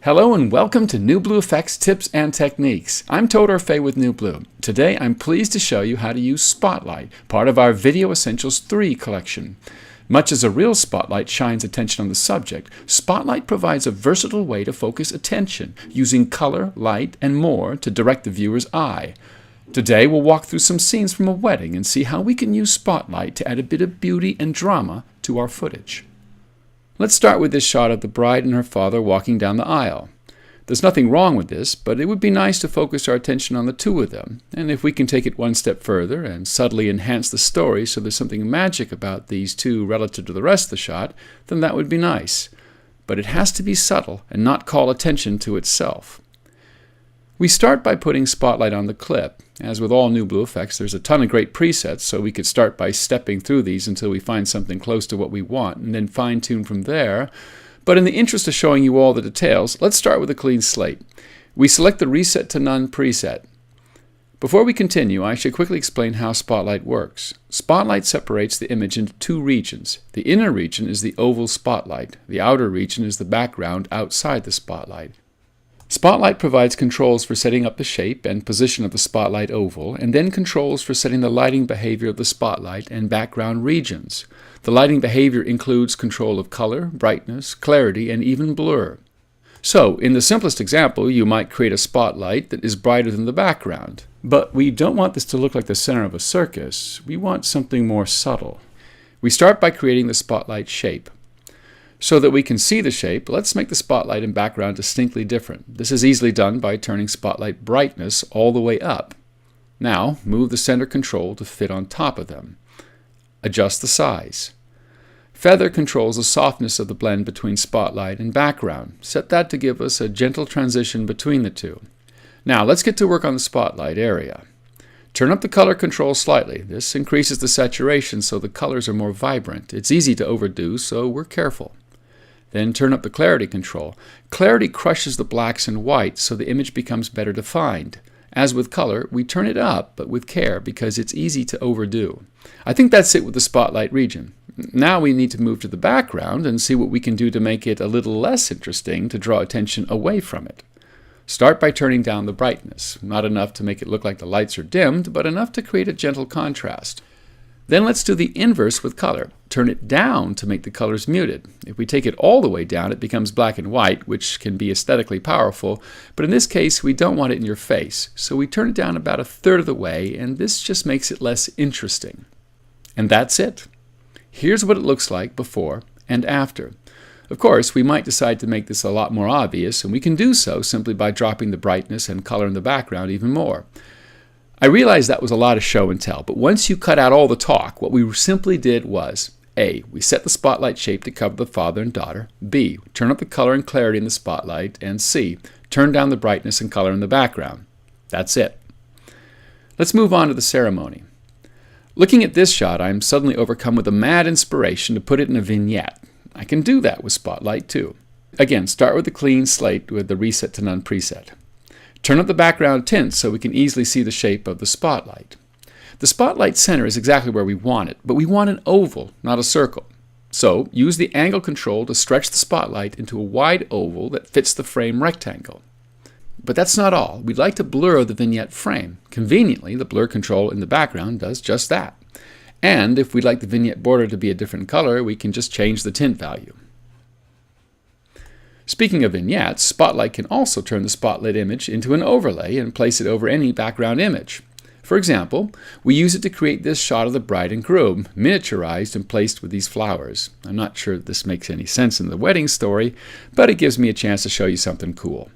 Hello and welcome to NewBlue Effects Tips and Techniques. I'm Todor Fay with NewBlue. Today I'm pleased to show you how to use Spotlight, part of our Video Essentials 3 collection. Much as a real spotlight shines attention on the subject, Spotlight provides a versatile way to focus attention, using color, light, and more to direct the viewer's eye. Today we'll walk through some scenes from a wedding and see how we can use Spotlight to add a bit of beauty and drama to our footage. Let's start with this shot of the bride and her father walking down the aisle. There's nothing wrong with this, but it would be nice to focus our attention on the two of them, and if we can take it one step further and subtly enhance the story so there's something magic about these two relative to the rest of the shot, then that would be nice. But it has to be subtle and not call attention to itself. We start by putting Spotlight on the clip. As with all NewBlue effects, there's a ton of great presets, so we could start by stepping through these until we find something close to what we want, and then fine-tune from there. But in the interest of showing you all the details, let's start with a clean slate. We select the Reset to None preset. Before we continue, I should quickly explain how Spotlight works. Spotlight separates the image into two regions. The inner region is the oval spotlight. The outer region is the background outside the spotlight. Spotlight provides controls for setting up the shape and position of the spotlight oval, and then controls for setting the lighting behavior of the spotlight and background regions. The lighting behavior includes control of color, brightness, clarity, and even blur. So, in the simplest example, you might create a spotlight that is brighter than the background. But we don't want this to look like the center of a circus. We want something more subtle. We start by creating the spotlight shape. So that we can see the shape, let's make the spotlight and background distinctly different. This is easily done by turning spotlight brightness all the way up. Now, move the center control to fit on top of them. Adjust the size. Feather controls the softness of the blend between spotlight and background. Set that to give us a gentle transition between the two. Now, let's get to work on the spotlight area. Turn up the color control slightly. This increases the saturation so the colors are more vibrant. It's easy to overdo, so we're careful. Then turn up the clarity control. Clarity crushes the blacks and whites so the image becomes better defined. As with color, we turn it up, but with care because it's easy to overdo. I think that's it with the spotlight region. Now we need to move to the background and see what we can do to make it a little less interesting to draw attention away from it. Start by turning down the brightness. Not enough to make it look like the lights are dimmed, but enough to create a gentle contrast. Then let's do the inverse with color. Turn it down to make the colors muted. If we take it all the way down, it becomes black and white, which can be aesthetically powerful, but in this case, we don't want it in your face. So we turn it down about a third of the way, and this just makes it less interesting. And that's it. Here's what it looks like before and after. Of course, we might decide to make this a lot more obvious, and we can do so simply by dropping the brightness and color in the background even more. I realize that was a lot of show and tell, but once you cut out all the talk, what we simply did was A. We set the spotlight shape to cover the father and daughter. B. Turn up the color and clarity in the spotlight. And C. Turn down the brightness and color in the background. That's it. Let's move on to the ceremony. Looking at this shot, I'm suddenly overcome with a mad inspiration to put it in a vignette. I can do that with Spotlight too. Again, start with a clean slate with the Reset to None preset. Turn up the background tint so we can easily see the shape of the spotlight. The spotlight center is exactly where we want it, but we want an oval, not a circle. So use the angle control to stretch the spotlight into a wide oval that fits the frame rectangle. But that's not all. We'd like to blur the vignette frame. Conveniently, the blur control in the background does just that. And if we'd like the vignette border to be a different color, we can just change the tint value. Speaking of vignettes, Spotlight can also turn the spotlight image into an overlay and place it over any background image. For example, we use it to create this shot of the bride and groom, miniaturized and placed with these flowers. I'm not sure that this makes any sense in the wedding story, but it gives me a chance to show you something cool.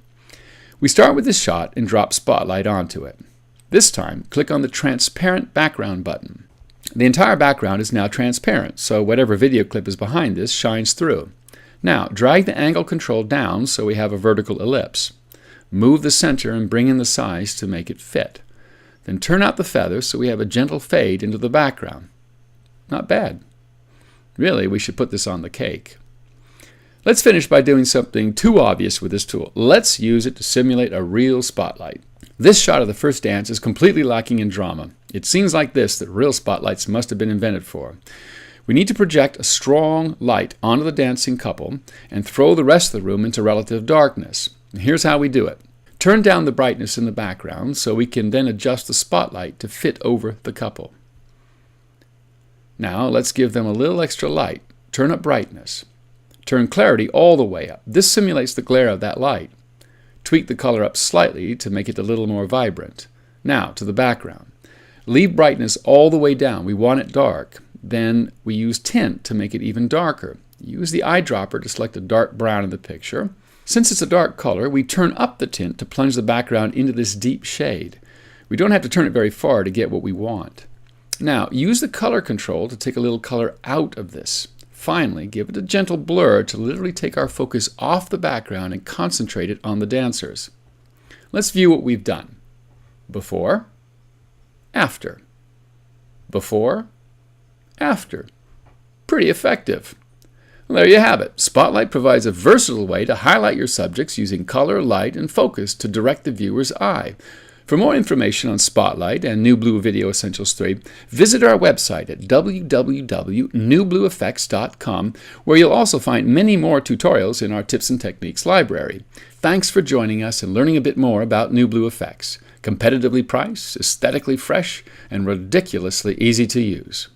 We start with this shot and drop Spotlight onto it. This time, click on the Transparent Background button. The entire background is now transparent, so whatever video clip is behind this shines through. Now, drag the angle control down so we have a vertical ellipse. Move the center and bring in the size to make it fit. Then turn out the feather so we have a gentle fade into the background. Not bad. Really, we should put this on the cake. Let's finish by doing something too obvious with this tool. Let's use it to simulate a real spotlight. This shot of the first dance is completely lacking in drama. It's scenes like this that real spotlights must have been invented for. We need to project a strong light onto the dancing couple and throw the rest of the room into relative darkness. Here's how we do it. Turn down the brightness in the background so we can then adjust the spotlight to fit over the couple. Now let's give them a little extra light. Turn up brightness. Turn clarity all the way up. This simulates the glare of that light. Tweak the color up slightly to make it a little more vibrant. Now to the background. Leave brightness all the way down. We want it dark. Then we use tint to make it even darker. Use the eyedropper to select a dark brown in the picture. Since it's a dark color, we turn up the tint to plunge the background into this deep shade. We don't have to turn it very far to get what we want. Now, use the color control to take a little color out of this. Finally, give it a gentle blur to literally take our focus off the background and concentrate it on the dancers. Let's view what we've done. Before, after. Before, after. Pretty effective. Well, there you have it. Spotlight provides a versatile way to highlight your subjects using color, light, and focus to direct the viewer's eye. For more information on Spotlight and NewBlue Video Essentials 3, visit our website at www.newblueeffects.com, where you'll also find many more tutorials in our Tips and Techniques library. Thanks for joining us and learning a bit more about NewBlue Effects. Competitively priced, aesthetically fresh, and ridiculously easy to use.